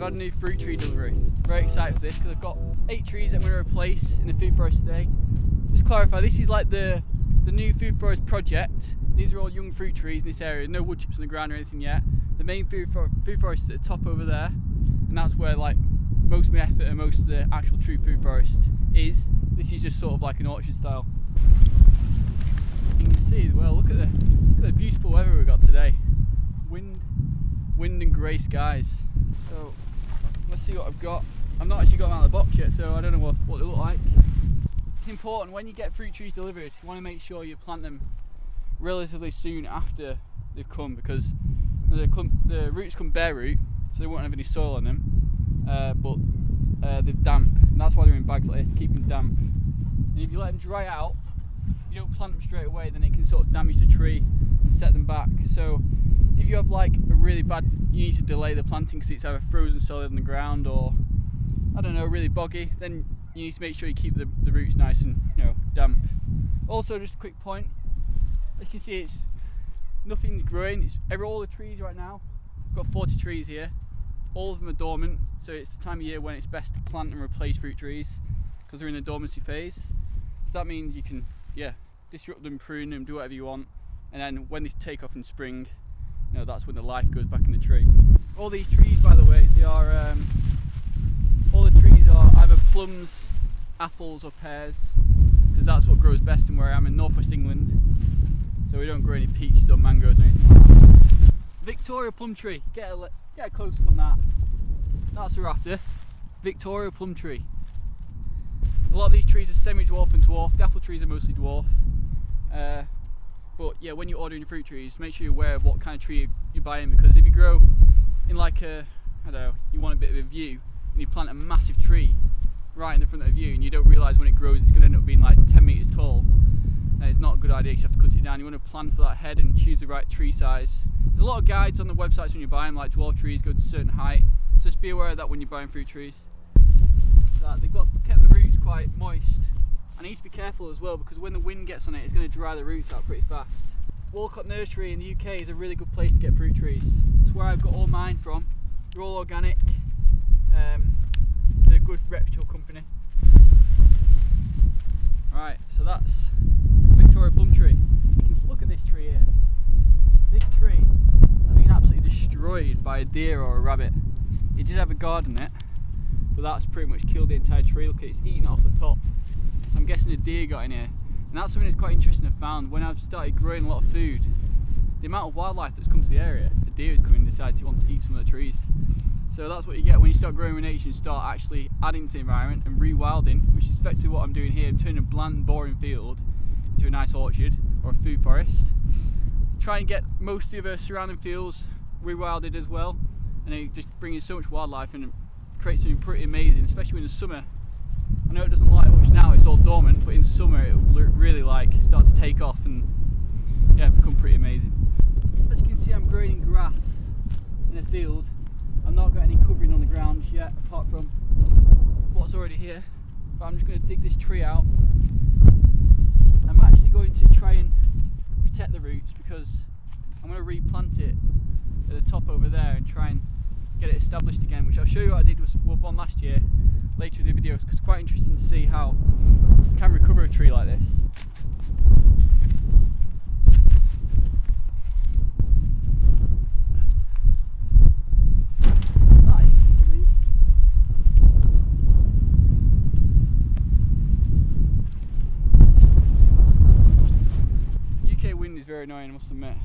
had a new fruit tree delivery. Very excited for this because I've got 8 trees that I'm going to replace in the food forest today. Just clarify, this is like the new food forest project. These are all young fruit trees in this area, no wood chips on the ground or anything yet. The main food forest is at the top over there, and that's where like most of my effort and most of the actual true food forest is. This is just sort of like an orchard style. You can see, well, look at the beautiful weather we've got today. Wind and grey skies. So let's see what I've got. I've not actually got them out of the box yet, so I don't know what they look like. It's important when you get fruit trees delivered, you want to make sure you plant them relatively soon after they've come, because the roots come bare root, so they won't have any soil on them, but they're damp, and that's why they're in bags like this, to keep them damp. And if you let them dry out, you don't plant them straight away, then it can sort of damage the tree and set them back. So if you have like a really bad, you need to delay the planting because it's either frozen solid on the ground or, I don't know, really boggy, then you need to make sure you keep the roots nice and, you know, damp. Also, just a quick point, as you can see, nothing's growing. All the trees right now, I've got 40 trees here, all of them are dormant, so it's the time of year when it's best to plant and replace fruit trees because they're in the dormancy phase. So that means you can, disrupt them, prune them, do whatever you want, and then when they take off in spring, you know, that's when the life goes back in the tree. All these trees, by the way, they are all the trees are either plums, apples or pears, because that's what grows best in where I am in northwest England. So we don't grow any peaches or mangoes or anything like that. Victoria plum tree, get a close up on that. That's what we're after. Victoria plum tree. A lot of these trees are semi-dwarf and dwarf. The apple trees are mostly dwarf. But yeah, when you're ordering fruit trees, make sure you're aware of what kind of tree you're buying, because if you grow in like a, I don't know, you want a bit of a view, and you plant a massive tree right in the front of you, and you don't realise when it grows it's going to end up being like 10 metres tall, and it's not a good idea because you have to cut it down. You want to plan for that head and choose the right tree size. There's a lot of guides on the websites when you buy them, like dwarf trees go to a certain height, so just be aware of that when you're buying fruit trees. They've kept the roots quite moist. I need to be careful as well, because when the wind gets on it, it's going to dry the roots out pretty fast. Walcott Nursery in the UK is a really good place to get fruit trees. It's where I've got all mine from. They're all organic. They're a good reputable company. Right, so that's Victoria plum tree. You can look at this tree here. This tree has been absolutely destroyed by a deer or a rabbit. It did have a guard in it, but that's pretty much killed the entire tree. Look, it's eaten it off the top. So I'm guessing a deer got in here. And that's something that's quite interesting I found. When I've started growing a lot of food, the amount of wildlife that's come to the area, the deer is coming and decide to want to eat some of the trees. So that's what you get when you start growing with nature and start actually adding to the environment and rewilding, which is effectively what I'm doing here. I'm turning a bland, boring field into a nice orchard or a food forest. Try and get most of the surrounding fields rewilded as well, and it just brings in so much wildlife and create something pretty amazing, especially in the summer. I know it doesn't look like much now, it's all dormant, but in summer it will really start to take off and become pretty amazing. As you can see, I'm growing grass in a field. I've not got any covering on the ground yet, apart from what's already here, but I'm just going to dig this tree out. I'm actually going to try and protect the roots, because I'm going to replant it at the top over there and try and get it established again, which I'll show you what I did with one last year later in the videos, because it's quite interesting to see how you can recover a tree like this. UK wind is very annoying, I must admit.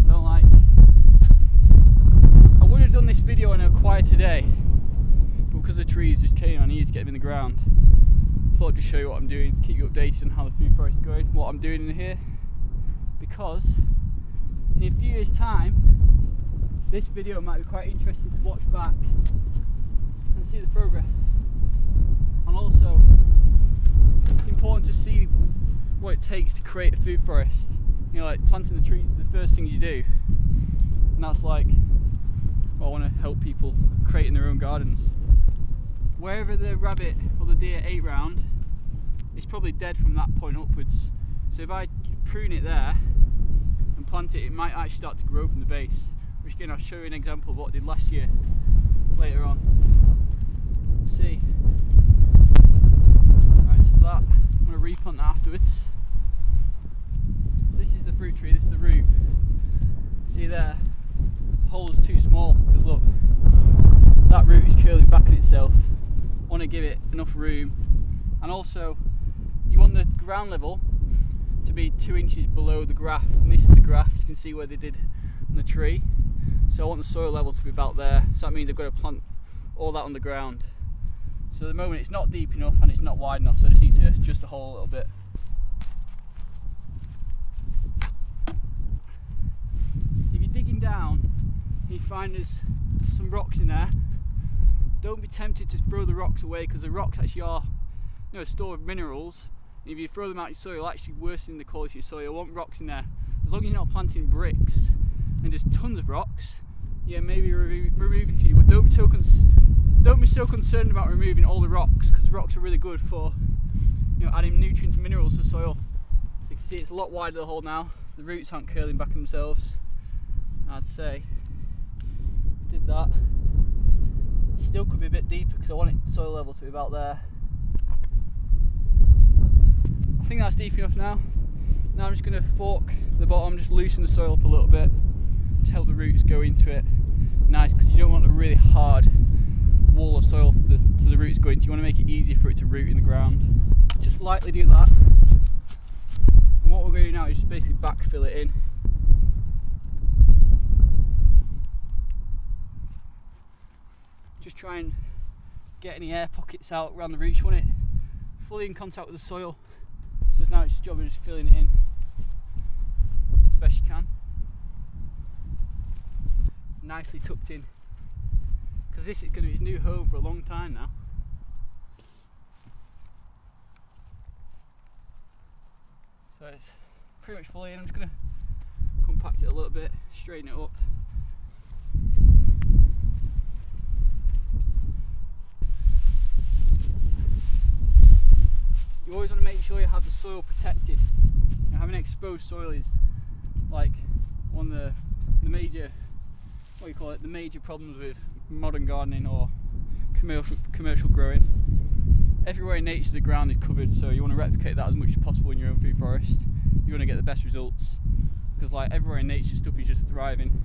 I don't like. I would have done this video on a quieter day, but because the trees just came, I needed to get them in the ground. I thought I'd just show you what I'm doing, keep you updated on how the food forest is going, what I'm doing in here, because in a few years' time, this video might be quite interesting to watch back and see the progress. And also, it's important to see what it takes to create a food forest. You know, like planting the trees is the first thing you do, and that's like, well, I want to help people creating their own gardens. Wherever the rabbit or the deer ate round, it's probably dead from that point upwards. So if I prune it there and plant it, it might actually start to grow from the base, which again I'll show you an example of what I did last year. afterwards. So this is the fruit tree, this is the root. See there, the hole's too small because look, that root is curling back on itself. I want to give it enough room, and also you want the ground level to be 2 inches below the graft, and this is the graft. You can see where they did on the tree. So I want the soil level to be about there, so that means I've got to plant all that on the ground. So at the moment it's not deep enough and it's not wide enough, so I just need to adjust the hole a little bit. If you're digging down and you find there's some rocks in there, don't be tempted to throw the rocks away, because the rocks actually are, you know, a store of minerals. And if you throw them out your soil, it'll actually worsen the quality of your soil. You want rocks in there. As long as you're not planting bricks and just tons of rocks, yeah, maybe remove a few, but don't be so concerned about removing all the rocks, because rocks are really good for, you know, adding nutrients and minerals to the soil. So you can see it's a lot wider the hole now. The roots aren't curling back themselves. I'd say did that. Still could be a bit deeper because I want it soil level to be about there. I think that's deep enough now. Now I'm just going to fork the bottom, just loosen the soil up a little bit to help the roots go into it. Nice, because you don't want a really hard wall of soil for the roots go into. You want to make it easier for it to root in the ground. Just lightly do that. And what we're going to do now is just basically backfill it in. Just try and get any air pockets out around the roots. You want it fully in contact with the soil. So now it's your job of just filling it in as best you can. Nicely tucked in, because this is going to be his new home for a long time now. So it's pretty much fully in. I'm just going to compact it a little bit, straighten it up. You always want to make sure you have the soil protected. You know, having exposed soil is like one of the major, what do you call it, the major problems with modern gardening or commercial growing. Everywhere in nature the ground is covered, so you want to replicate that as much as possible in your own food forest. You want to get the best results, because like everywhere in nature stuff is just thriving.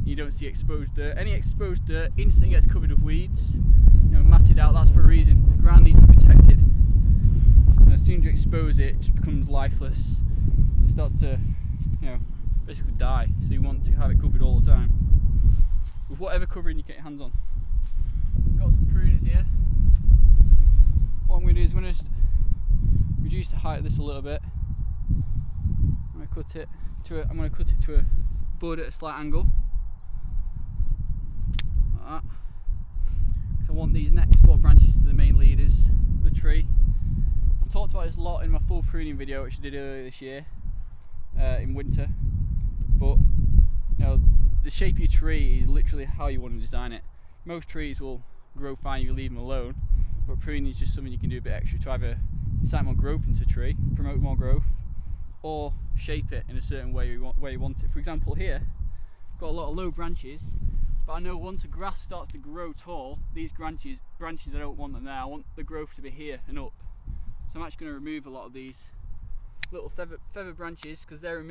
You don't see exposed dirt. Any exposed dirt instantly gets covered with weeds, you know, matted out. That's for a reason. The ground needs to be protected. And as soon as you expose it, it just becomes lifeless. It starts to, you know, basically die. So you want to have it covered all the time with whatever covering you get your hands on. Got some pruners here. What I'm going to do is I'm going to just reduce the height of this a little bit. I'm going to cut it to a bud at a slight angle, like that. Because I want these next 4 branches to the main leaders of the tree. I've talked about this a lot in my full pruning video, which I did earlier this year in winter. But you know, the shape of your tree is literally how you want to design it. Most trees will grow fine if you leave them alone, but pruning is just something you can do a bit extra to either incite more growth into a tree, promote more growth, or shape it in a certain way you want it. For example, here got a lot of low branches, but I know once a grass starts to grow tall, these branches I don't want them there. I want the growth to be here and up. So I'm actually going to remove a lot of these little feather branches, because they're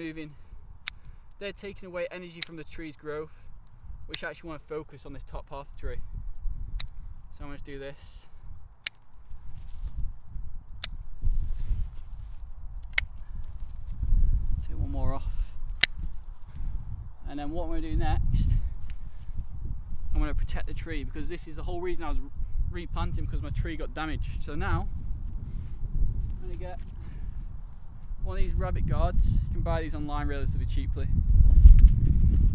taking away energy from the tree's growth, which I actually want to focus on this top half of the tree. So I'm going to do this. Take one more off. And then what I'm going to do next, I'm going to protect the tree, because this is the whole reason I was replanting, because my tree got damaged. So now I'm going to get one of these rabbit guards. You can buy these online relatively cheaply.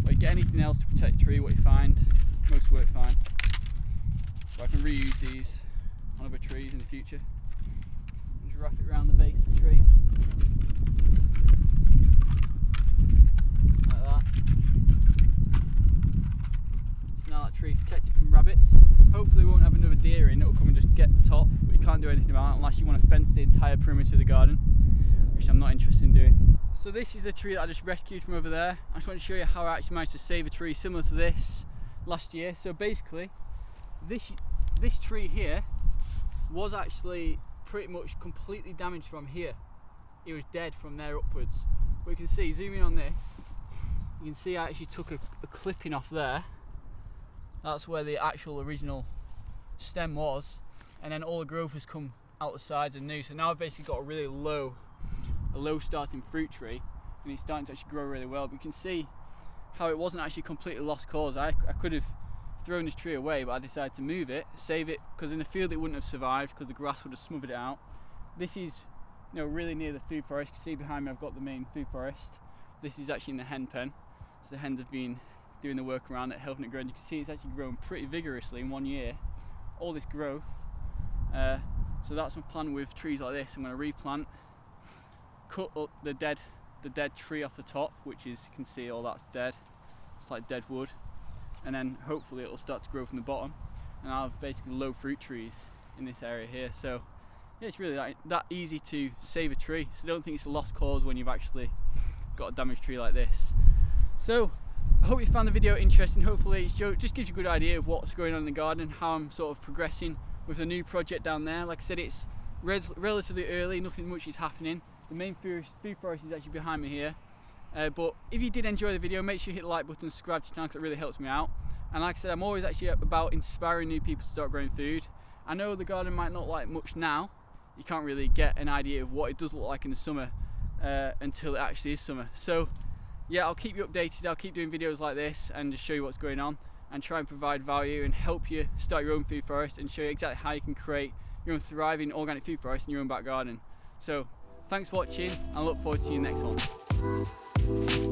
Or you get anything else to protect the tree, what you find. Most work fine. So I can reuse these on other trees in the future. Just wrap it around the base of the tree. Like that. So now that tree is protected from rabbits. Hopefully we won't have another deer in, it'll come and just get the top, but you can't do anything about it unless you want to fence the entire perimeter of the garden, which I'm not interested in doing. So this is the tree that I just rescued from over there. I just want to show you how I actually managed to save a tree similar to this last year. So basically, this tree here was actually pretty much completely damaged from here. it was dead from there upwards. But you can see, zooming on this, you can see I actually took a clipping off there. That's where the actual original stem was, and then all the growth has come out the sides and new. So now I've basically got a really low starting fruit tree, and it's starting to actually grow really well. But you can see how it wasn't actually completely lost cause. I could have thrown this tree away, but I decided to move it, save it, because in the field it wouldn't have survived because the grass would have smothered it out. This is, you know, really near the food forest. You can see behind me I've got the main food forest. This is actually in the hen pen. So the hens have been doing the work around it, helping it grow. And you can see it's actually grown pretty vigorously in 1 year. All this growth. So that's my plan with trees like this. I'm going to replant, cut up the dead tree off the top, which is, you can see all that's dead. It's like dead wood. And then hopefully it'll start to grow from the bottom, and I'll have basically low fruit trees in this area here. So yeah, it's really that easy to save a tree. So I don't think it's a lost cause when you've actually got a damaged tree like this. So I hope you found the video interesting. Hopefully it just gives you a good idea of what's going on in the garden, how I'm sort of progressing with the new project down there. Like I said, it's relatively early, nothing much is happening. The main food forest is actually behind me here. But if you did enjoy the video, make sure you hit the like button and subscribe to the channel, because it really helps me out. And like I said, I'm always actually about inspiring new people to start growing food. I know the garden might not look like much now. You can't really get an idea of what it does look like in the summer until it actually is summer. So yeah, I'll keep you updated. I'll keep doing videos like this and just show you what's going on and try and provide value and help you start your own food forest and show you exactly how you can create your own thriving organic food forest in your own back garden. So thanks for watching, and I look forward to you next one.